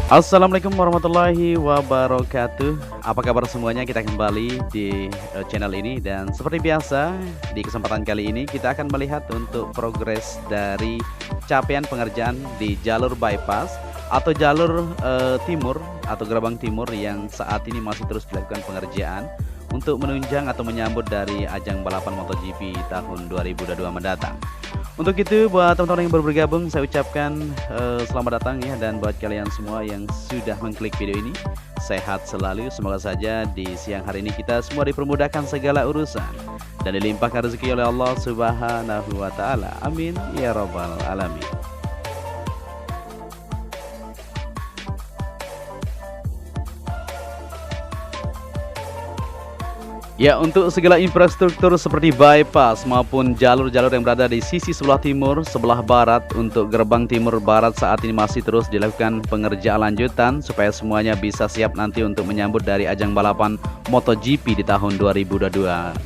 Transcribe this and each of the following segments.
Assalamualaikum warahmatullahi wabarakatuh. Apa kabar semuanya? Kita kembali di channel ini dan seperti biasa di kesempatan kali ini kita akan melihat untuk progres dari capaian pengerjaan di jalur bypass atau jalur timur atau gerbang timur yang saat ini masih terus dilakukan pengerjaan untuk menunjang atau menyambut dari ajang balapan MotoGP tahun 2022 mendatang. Untuk itu buat teman-teman yang baru bergabung saya ucapkan selamat datang ya, dan buat kalian semua yang sudah mengklik video ini sehat selalu, semoga saja di siang hari ini kita semua dipermudahkan segala urusan dan dilimpahkan rezeki oleh Allah Subhanahu wa taala. Amin ya rabbal alamin. Ya, untuk segala infrastruktur seperti bypass maupun jalur-jalur yang berada di sisi sebelah timur, sebelah barat, untuk gerbang timur barat saat ini masih terus dilakukan pengerjaan lanjutan supaya semuanya bisa siap nanti untuk menyambut dari ajang balapan MotoGP di tahun 2022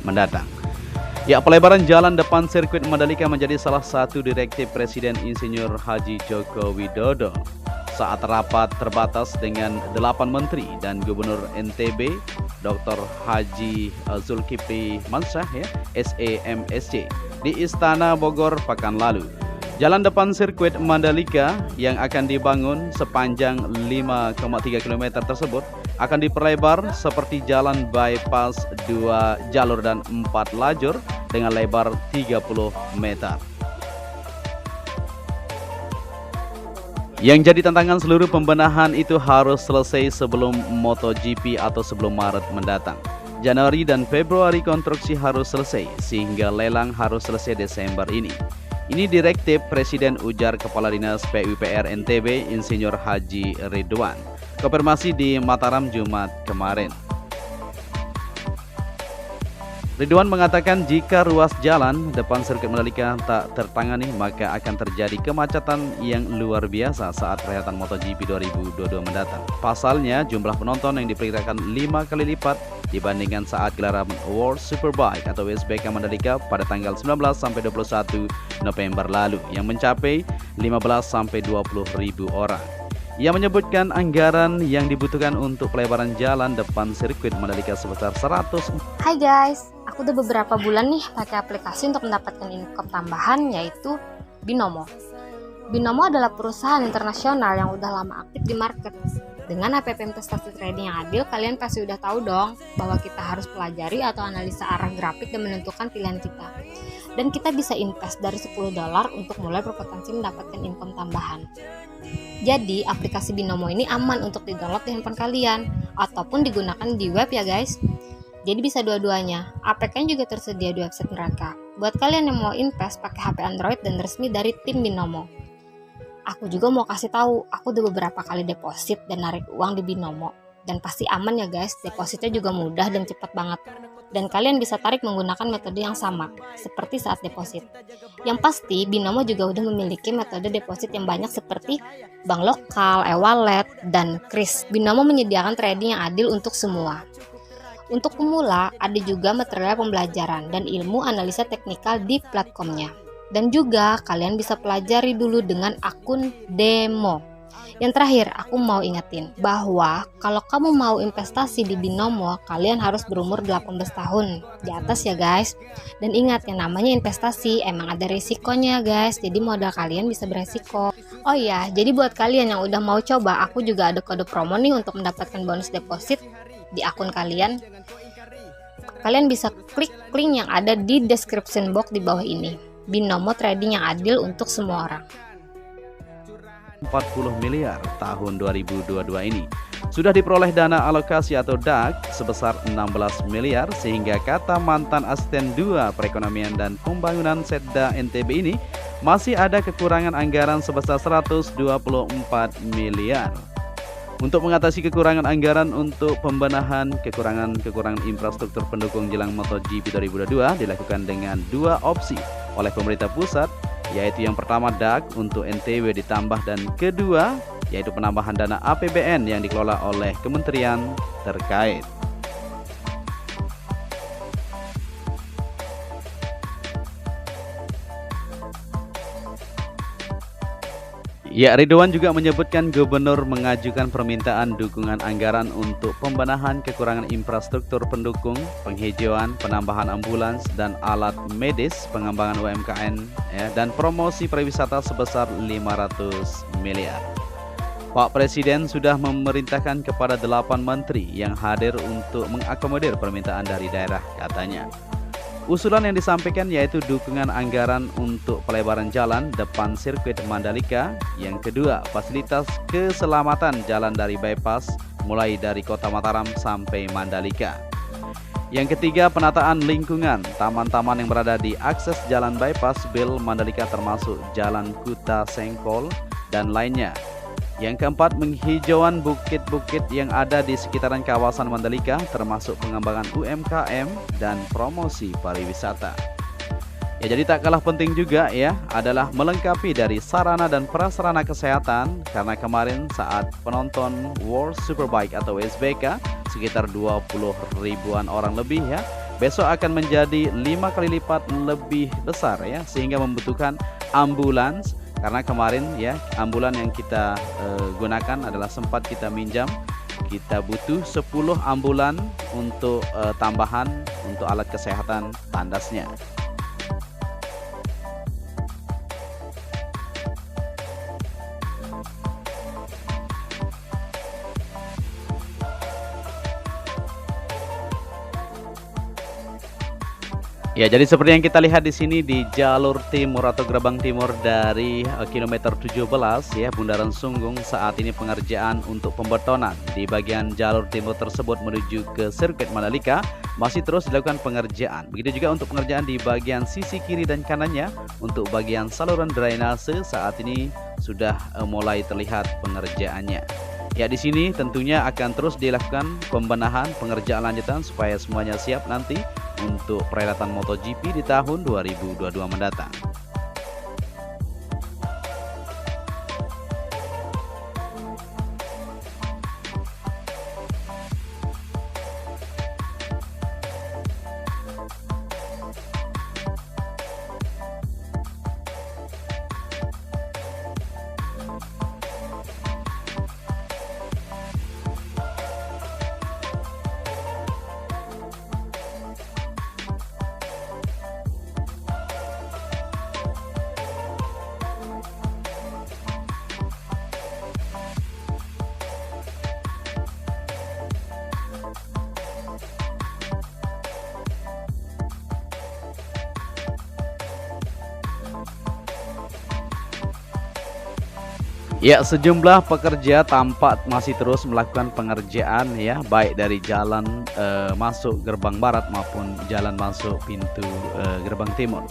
mendatang. Ya, pelebaran jalan depan sirkuit Mandalika menjadi salah satu direktif Presiden Insinyur Haji Joko Widodo saat rapat terbatas dengan 8 menteri dan Gubernur NTB Dr. Haji Zulkifli Mansyah ya, SEMSC di Istana Bogor pekan lalu. Jalan depan sirkuit Mandalika yang akan dibangun sepanjang 5,3 km tersebut akan diperlebar seperti jalan bypass 2 jalur dan 4 lajur dengan lebar 30 meter. Yang jadi tantangan, seluruh pembenahan itu harus selesai sebelum MotoGP atau sebelum Maret mendatang. Januari dan Februari konstruksi harus selesai, sehingga lelang harus selesai Desember ini. Ini direktif Presiden, ujar Kepala Dinas PUPR NTB Insinyur Haji Ridwan. Konfirmasi di Mataram Jumat kemarin. Ridwan mengatakan jika ruas jalan depan sirkuit Mandalika tak tertangani maka akan terjadi kemacetan yang luar biasa saat perhelatan MotoGP 2022 mendatang. Pasalnya jumlah penonton yang diperkirakan 5 kali lipat dibandingkan saat gelaran World Superbike atau WSBK Mandalika pada tanggal 19 sampai 21 November lalu yang mencapai 15 sampai 20 ribu orang. Ia menyebutkan anggaran yang dibutuhkan untuk pelebaran jalan depan sirkuit Mandalika sebesar 100. Hai guys, aku udah beberapa bulan nih pakai aplikasi untuk mendapatkan income tambahan, yaitu Binomo. Binomo adalah perusahaan internasional yang udah lama aktif di market. Dengan app investasi trading yang adil, kalian pasti udah tahu dong bahwa kita harus pelajari atau analisa arah grafik dan menentukan pilihan kita. Dan kita bisa invest dari $10 untuk mulai berpotensi mendapatkan income tambahan. Jadi, aplikasi Binomo ini aman untuk di-download di handphone kalian ataupun digunakan di web ya guys. Jadi bisa dua-duanya. APK-nya juga tersedia di website mereka. Buat kalian yang mau invest pakai HP Android dan resmi dari tim Binomo. Aku juga mau kasih tahu, aku udah beberapa kali deposit dan narik uang di Binomo. Dan pasti aman ya guys, depositnya juga mudah dan cepat banget. Dan kalian bisa tarik menggunakan metode yang sama, seperti saat deposit. Yang pasti, Binomo juga udah memiliki metode deposit yang banyak seperti bank lokal, e-wallet, dan kris. Binomo menyediakan trading yang adil untuk semua. Untuk pemula, ada juga material pembelajaran dan ilmu analisa teknikal di platformnya. Dan juga kalian bisa pelajari dulu dengan akun demo. Yang terakhir, aku mau ingetin bahwa kalau kamu mau investasi di Binomo, kalian harus berumur 18 tahun di atas ya guys. Dan ingat, yang namanya investasi emang ada risikonya guys, jadi modal kalian bisa beresiko. Oh iya, jadi buat kalian yang udah mau coba, aku juga ada kode promo nih untuk mendapatkan bonus deposit di akun kalian. Kalian bisa klik link yang ada di description box di bawah ini. Binomo trading yang adil untuk semua orang. 40 miliar tahun 2022 ini sudah diperoleh dana alokasi atau DAK sebesar 16 miliar, sehingga kata mantan asisten 2 perekonomian dan pembangunan Setda NTB ini masih ada kekurangan anggaran sebesar 124 miliar. Untuk mengatasi kekurangan anggaran untuk pembenahan kekurangan infrastruktur pendukung jelang MotoGP 2022 dilakukan dengan 2 opsi oleh pemerintah pusat, yaitu yang pertama DAK untuk NTB ditambah, dan kedua yaitu penambahan dana APBN yang dikelola oleh kementerian terkait. Ya, Ridwan juga menyebutkan gubernur mengajukan permintaan dukungan anggaran untuk pembenahan kekurangan infrastruktur pendukung, penghijauan, penambahan ambulans dan alat medis, pengembangan UMKM, dan promosi pariwisata sebesar 500 miliar. Pak Presiden sudah memerintahkan kepada 8 menteri yang hadir untuk mengakomodir permintaan dari daerah, katanya. Usulan yang disampaikan yaitu dukungan anggaran untuk pelebaran jalan depan sirkuit Mandalika. Yang kedua, fasilitas keselamatan jalan dari bypass mulai dari Kota Mataram sampai Mandalika. Yang ketiga, penataan lingkungan taman-taman yang berada di akses jalan bypass Bil Mandalika termasuk Jalan Kuta Sengkol dan lainnya. Yang keempat, penghijauan bukit-bukit yang ada di sekitaran kawasan Mandalika termasuk pengembangan UMKM dan promosi pariwisata. Ya, jadi tak kalah penting juga ya adalah melengkapi dari sarana dan prasarana kesehatan, karena kemarin saat penonton World Superbike atau WSBK sekitar 20 ribuan orang lebih ya, besok akan menjadi 5 kali lipat lebih besar ya, sehingga membutuhkan ambulans. Karena kemarin ya ambulan yang kita gunakan adalah sempat kita minjam, kita butuh 10 ambulan untuk tambahan untuk alat kesehatan tandasnya. Ya, jadi seperti yang kita lihat di sini di jalur timur atau gerbang timur dari kilometer 17 ya, Bundaran Sunggung, saat ini pengerjaan untuk pembetonan di bagian jalur timur tersebut menuju ke sirkuit Mandalika masih terus dilakukan pengerjaan. Begitu juga untuk pengerjaan di bagian sisi kiri dan kanannya. Untuk bagian saluran drainase saat ini sudah mulai terlihat pengerjaannya. Ya, di sini tentunya akan terus dilakukan pembenahan pengerjaan lanjutan supaya semuanya siap nanti untuk perhelatan MotoGP di tahun 2022 mendatang. Ya, sejumlah pekerja tampak masih terus melakukan pengerjaan ya, baik dari jalan masuk gerbang barat maupun jalan masuk pintu gerbang timur.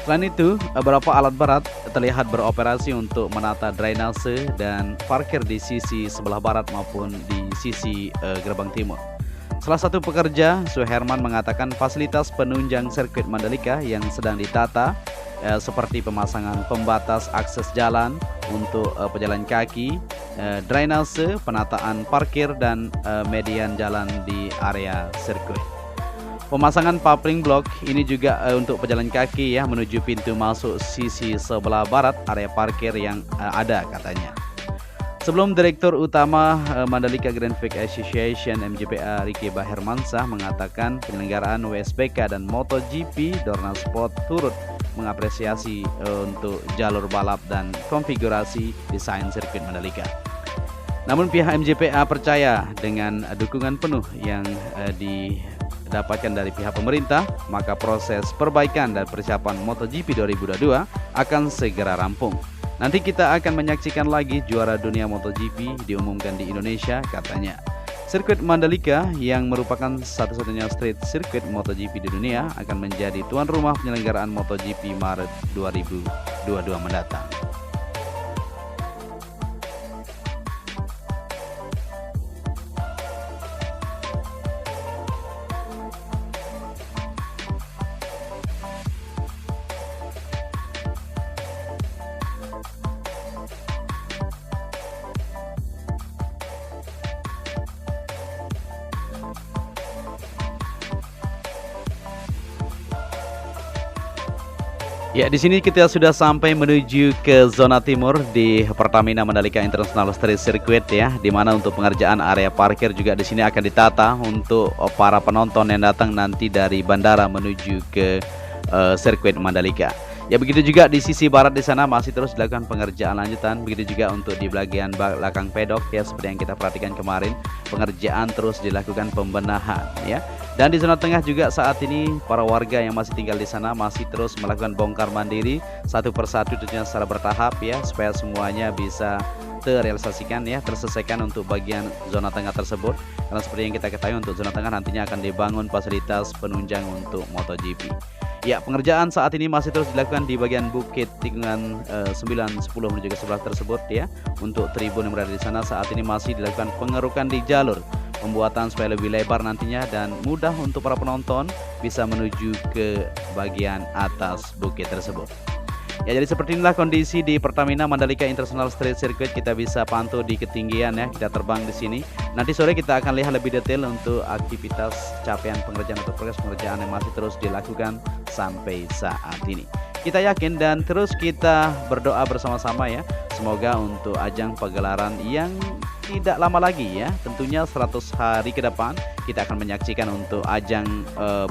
Selain itu, beberapa alat berat terlihat beroperasi untuk menata drainase dan parkir di sisi sebelah barat maupun di sisi gerbang timur. Salah satu pekerja, Suherman, mengatakan fasilitas penunjang sirkuit Mandalika yang sedang ditata seperti pemasangan pembatas akses jalan untuk pejalan kaki, drainase, penataan parkir dan median jalan di area sirkuit. Pemasangan papling block ini juga untuk pejalan kaki ya menuju pintu masuk sisi sebelah barat area parkir yang ada, katanya. Sebelum Direktur Utama Mandalika Grand Prix Association MGPA Ricky Bahermansah mengatakan penyelenggaraan WSBK dan MotoGP, Dorna Sport turut mengapresiasi untuk jalur balap dan konfigurasi desain sirkuit Mandalika. Namun pihak MGPA percaya dengan dukungan penuh yang didapatkan dari pihak pemerintah, maka proses perbaikan dan persiapan MotoGP 2022 akan segera rampung. Nanti kita akan menyaksikan lagi juara dunia MotoGP diumumkan di Indonesia, katanya. Sirkuit Mandalika yang merupakan satu-satunya street sirkuit MotoGP di dunia akan menjadi tuan rumah penyelenggaraan MotoGP Maret 2022 mendatang. Ya, di sini kita sudah sampai menuju ke zona timur di Pertamina Mandalika International Street Circuit ya, di mana untuk pengerjaan area parkir juga di sini akan ditata untuk para penonton yang datang nanti dari bandara menuju ke sirkuit Mandalika. Ya, begitu juga di sisi barat di sana masih terus dilakukan pengerjaan lanjutan. Begitu juga untuk di bagian belakang pedok ya, seperti yang kita perhatikan kemarin, pengerjaan terus dilakukan pembenahan ya. Dan di zona tengah juga saat ini para warga yang masih tinggal di sana masih terus melakukan bongkar mandiri satu persatu tentunya secara bertahap ya, supaya semuanya bisa terrealisasikan ya, terselesaikan untuk bagian zona tengah tersebut. Karena seperti yang kita ketahui untuk zona tengah nantinya akan dibangun fasilitas penunjang untuk MotoGP. Ya, pengerjaan saat ini masih terus dilakukan di bagian bukit tikungan 9, 10 menuju ke sebelah tersebut ya. Untuk tribun yang berada di sana saat ini masih dilakukan pengerukan di jalur, pembuatan supaya lebih lebar nantinya dan mudah untuk para penonton bisa menuju ke bagian atas bukit tersebut. Ya, jadi seperti inilah kondisi di Pertamina Mandalika International Street Circuit. Kita bisa pantau di ketinggian ya, kita terbang di sini. Nanti sore kita akan lihat lebih detail untuk aktivitas capaian pengerjaan atau progres pengerjaan yang masih terus dilakukan sampai saat ini. Kita yakin dan terus kita berdoa bersama-sama ya, semoga untuk ajang pagelaran yang tidak lama lagi ya, tentunya 100 hari ke depan kita akan menyaksikan untuk ajang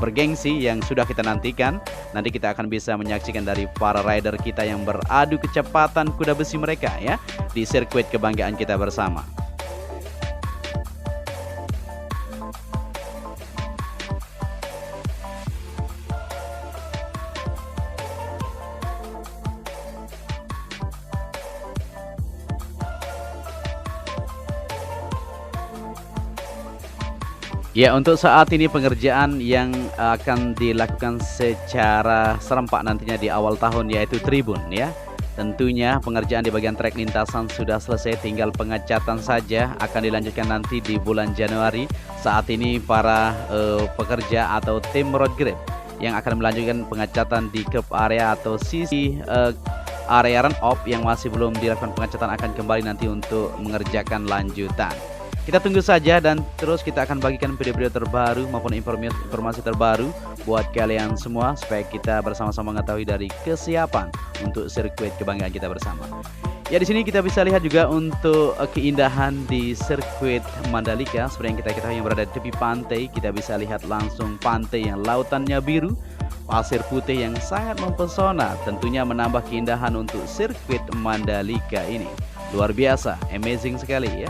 bergengsi yang sudah kita nantikan. Nanti kita akan bisa menyaksikan dari para rider kita yang beradu kecepatan kuda besi mereka ya, di sirkuit kebanggaan kita bersama. Ya, untuk saat ini pengerjaan yang akan dilakukan secara serempak nantinya di awal tahun yaitu tribun ya. Tentunya pengerjaan di bagian trek lintasan sudah selesai, tinggal pengecatan saja, akan dilanjutkan nanti di bulan Januari. Saat ini para pekerja atau tim road grip yang akan melanjutkan pengecatan di curb area atau sisi area run off yang masih belum dilakukan pengecatan akan kembali nanti untuk mengerjakan lanjutan. Kita tunggu saja dan terus kita akan bagikan video-video terbaru maupun informasi terbaru buat kalian semua supaya kita bersama-sama mengetahui dari kesiapan untuk sirkuit kebanggaan kita bersama. Ya, di sini kita bisa lihat juga untuk keindahan di sirkuit Mandalika seperti yang kita ketahui yang berada di tepi pantai. Kita bisa lihat langsung pantai yang lautannya biru, pasir putih yang sangat mempesona, tentunya menambah keindahan untuk sirkuit Mandalika ini. Luar biasa, amazing sekali ya.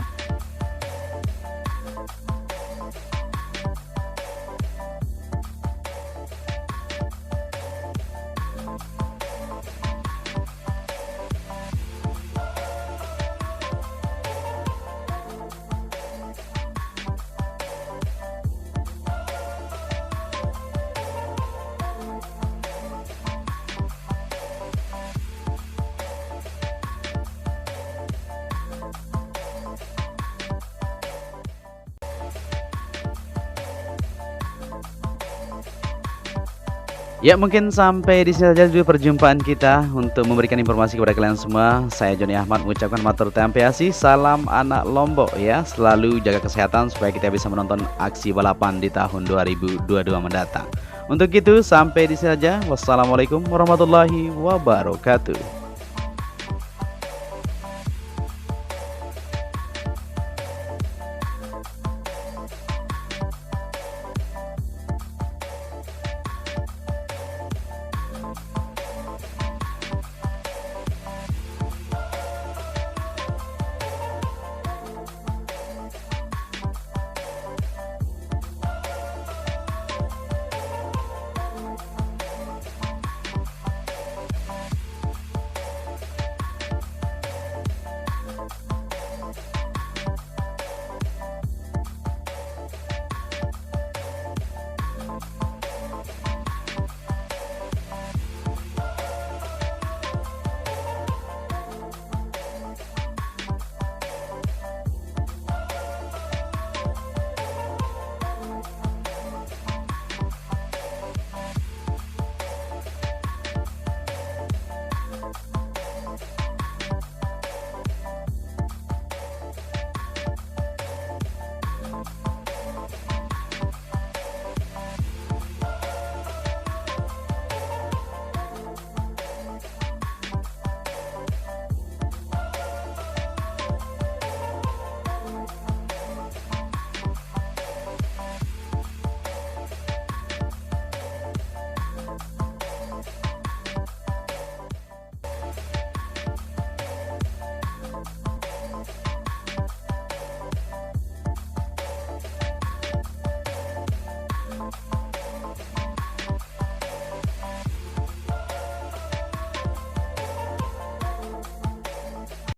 Ya, mungkin sampai di sini saja dulu perjumpaan kita untuk memberikan informasi kepada kalian semua. Saya Joni Ahmad mengucapkan matur terima, salam anak Lombok ya. Selalu jaga kesehatan supaya kita bisa menonton aksi balapan di tahun 2022 mendatang. Untuk itu sampai di sini saja. Wassalamualaikum warahmatullahi wabarakatuh.